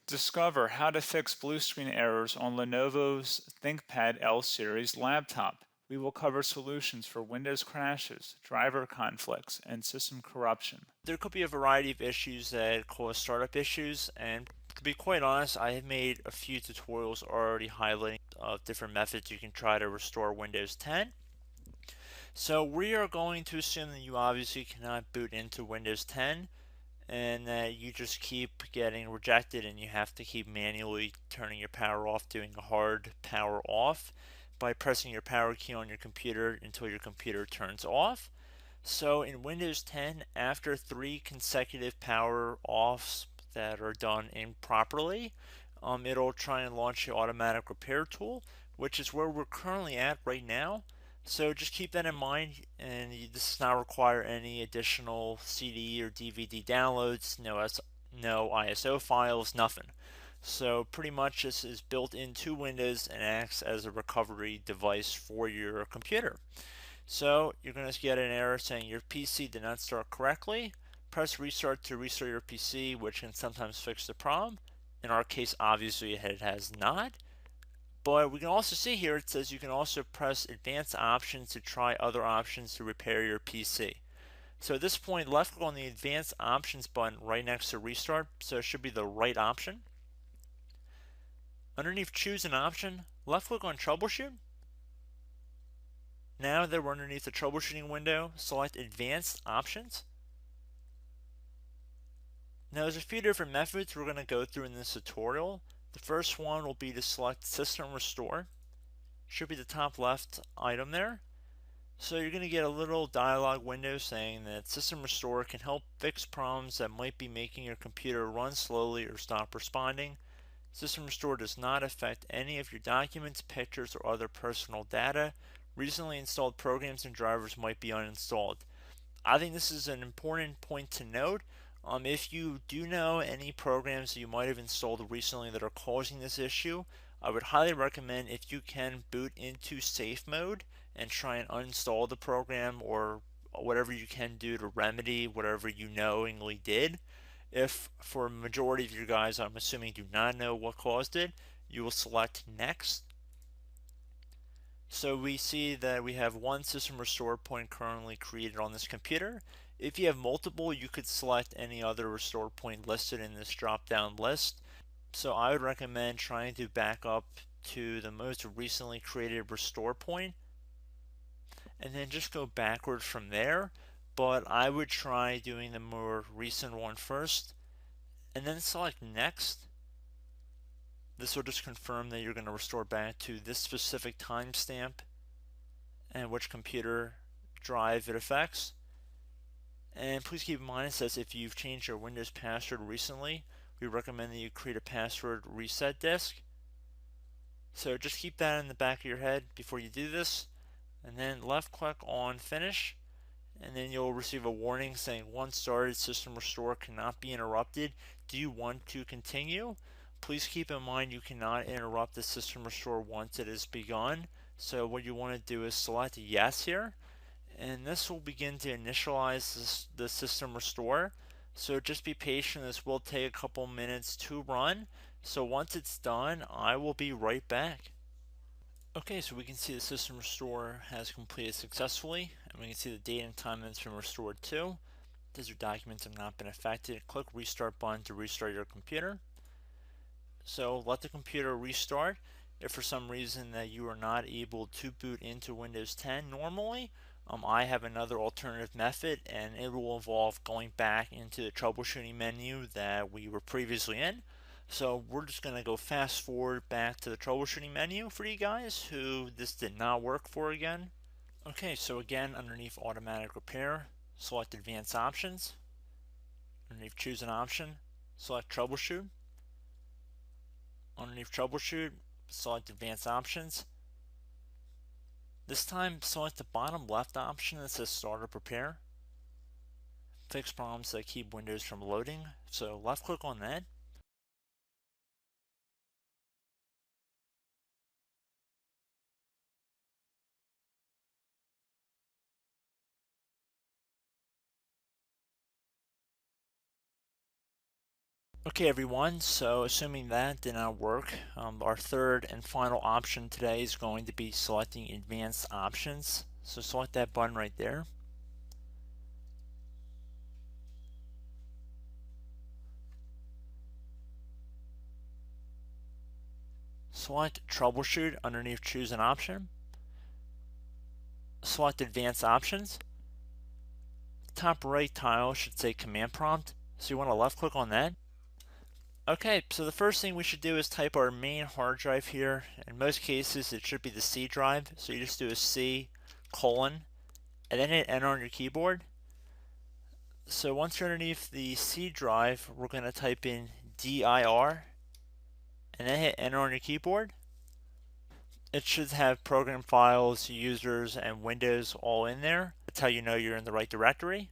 Discover how to fix blue screen errors on Lenovo's ThinkPad L Series laptop. We will cover solutions for Windows crashes, driver conflicts, and system corruption. There could be a variety of issues that cause startup issues, and to be quite honest, I have made a few tutorials already highlighting different methods you can try to restore Windows 10. So we are going to assume that you obviously cannot boot into Windows 10 and that you just keep getting rejected and you have to keep manually turning your power off, doing a hard power off by pressing your power key on your computer until your computer turns off. So in Windows 10, after 3 consecutive power offs that are done improperly, it'll try and launch the automatic repair tool, which is where we're currently at right now. So just keep that in mind, and this does not require any additional CD or DVD downloads, no ISO files, nothing. So pretty much this is built into Windows and acts as a recovery device for your computer. So you're going to get an error saying your PC did not start correctly. Press restart to restart your PC, which can sometimes fix the problem. In our case, obviously it has not. But we can also see here it says you can also press advanced options to try other options to repair your PC. So at this point, left click on the advanced options button right next to restart, so it should be the right option. Underneath choose an option, left click on troubleshoot. Now that we're underneath the troubleshooting window, select advanced options. Now there's a few different methods we're going to go through in this tutorial. The first one will be to select System Restore. Should be the top left item there. So you're going to get a little dialog window saying that System Restore can help fix problems that might be making your computer run slowly or stop responding. System Restore does not affect any of your documents, pictures, or other personal data. Recently installed programs and drivers might be uninstalled. I think this is an important point to note. If you do know any programs that you might have installed recently that are causing this issue, I would highly recommend if you can boot into safe mode and try and uninstall the program or whatever you can do to remedy whatever you knowingly did. If for a majority of you guys, I'm assuming do not know what caused it, you will select next. So we see that we have one system restore point currently created on this computer. If you have multiple, you could select any other restore point listed in this drop down list. So I would recommend trying to back up to the most recently created restore point and then just go backwards from there. But I would try doing the more recent one first and then select next. This will just confirm that you're going to restore back to this specific timestamp and which computer drive it affects. And please keep in mind it says if you've changed your Windows password recently, we recommend that you create a password reset disk. So just keep that in the back of your head before you do this, and then left click on finish, and then you'll receive a warning saying once started, system restore cannot be interrupted. Do you want to continue? Please keep in mind you cannot interrupt the system restore once it has begun. So what you want to do is select yes here, and this will begin to initialize the system restore. So just be patient, this will take a couple minutes to run. So once it's done, I will be right back. Okay, so we can see the system restore has completed successfully, and we can see the date and time that it's been restored to. These are documents have not been affected. Click restart button to restart your computer. So let the computer restart. If for some reason that you are not able to boot into Windows 10 normally, I have another alternative method, and it will involve going back into the troubleshooting menu that we were previously in. So we're just going to go fast forward back to the troubleshooting menu for you guys who this did not work for again. Okay, so again, underneath automatic repair, select advanced options. Underneath choose an option, select troubleshoot. Underneath troubleshoot, select advanced options. This time, select the bottom left option that says startup repair. Fix problems that keep Windows from loading. So left click on that. Okay everyone, so assuming that did not work, our third and final option today is going to be selecting advanced options. So select that button right there. Select troubleshoot underneath choose an option. Select advanced options. Top right tile should say command prompt, so you want to left click on that. Okay, so the first thing we should do is type our main hard drive here. In most cases it should be the C drive, so you just do a C colon and then hit enter on your keyboard. So once you're underneath the C drive, we're going to type in dir and then hit enter on your keyboard. It should have program files, users, and Windows all in there. That's how you know you're in the right directory.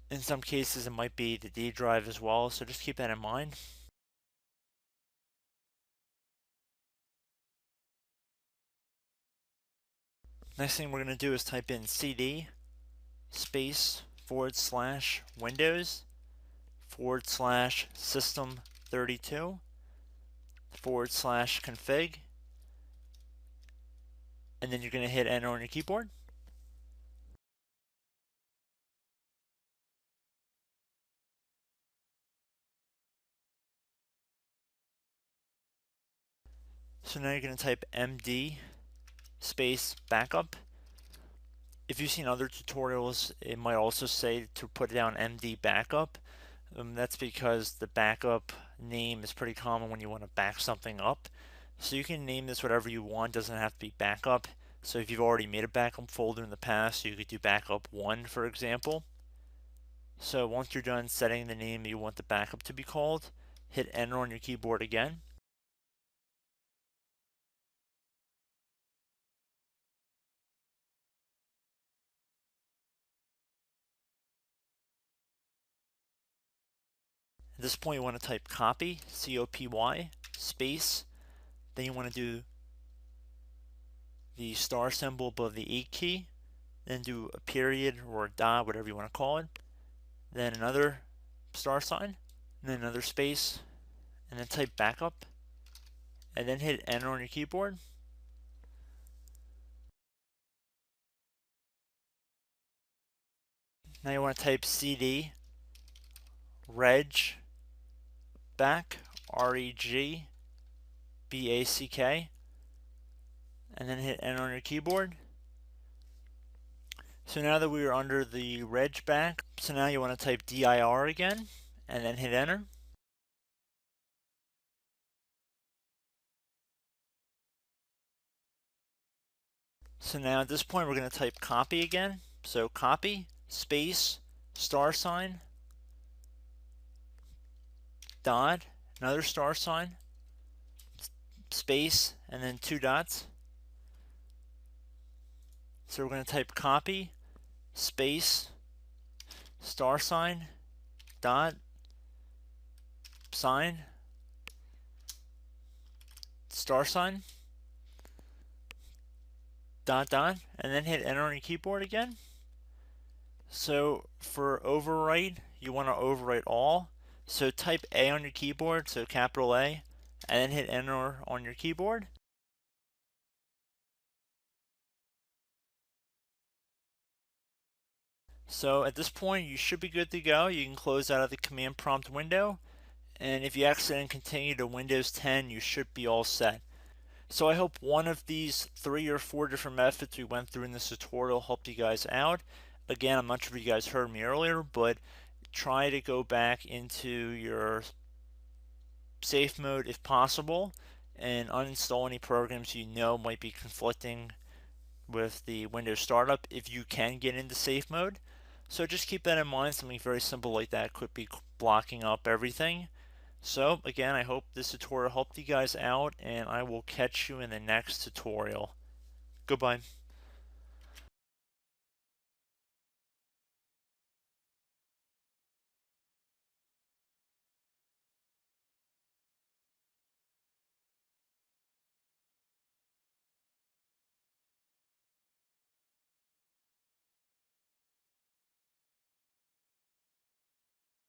In some cases it might be the D drive as well, so just keep that in mind. Next thing we're going to do is type in cd space / Windows / system 32 / config, and then you're going to hit enter on your keyboard. So now you're going to type md space backup. If you've seen other tutorials, it might also say to put down md backup. That's because the backup name is pretty common when you want to back something up. So you can name this whatever you want, doesn't have to be backup. So if you've already made a backup folder in the past, you could do backup 1 for example. So once you're done setting the name you want the backup to be called, hit enter on your keyboard again. At this point you want to type copy, C-O-P-Y, space, then you want to do the star symbol above the 8 key, then do a period or a dot, whatever you want to call it, then another star sign, and then another space, and then type backup, and then hit enter on your keyboard. Now you want to type cd reg back, REG BACK, and then hit enter on your keyboard. So now that we are under the reg back, so now you want to type dir again, and then hit enter. So now at this point we're going to type copy again. So copy, space, star sign, dot, another star sign, space, and then 2 dots. So we're going to type copy, space, star sign, dot, sign, star sign, dot, dot, and then hit enter on your keyboard again. So for overwrite, you want to overwrite all. So type A on your keyboard, so capital A, and then hit enter on your keyboard. So at this point you should be good to go. You can close out of the command prompt window, and if you accidentally continue to Windows 10 you should be all set. So I hope one of these 3 or 4 different methods we went through in this tutorial helped you guys out. Again, I'm not sure if you guys heard me earlier, but try to go back into your safe mode if possible and uninstall any programs you know might be conflicting with the Windows startup if you can get into safe mode. So just keep that in mind. Something very simple like that could be blocking up everything. So again, I hope this tutorial helped you guys out, and I will catch you in the next tutorial. Goodbye.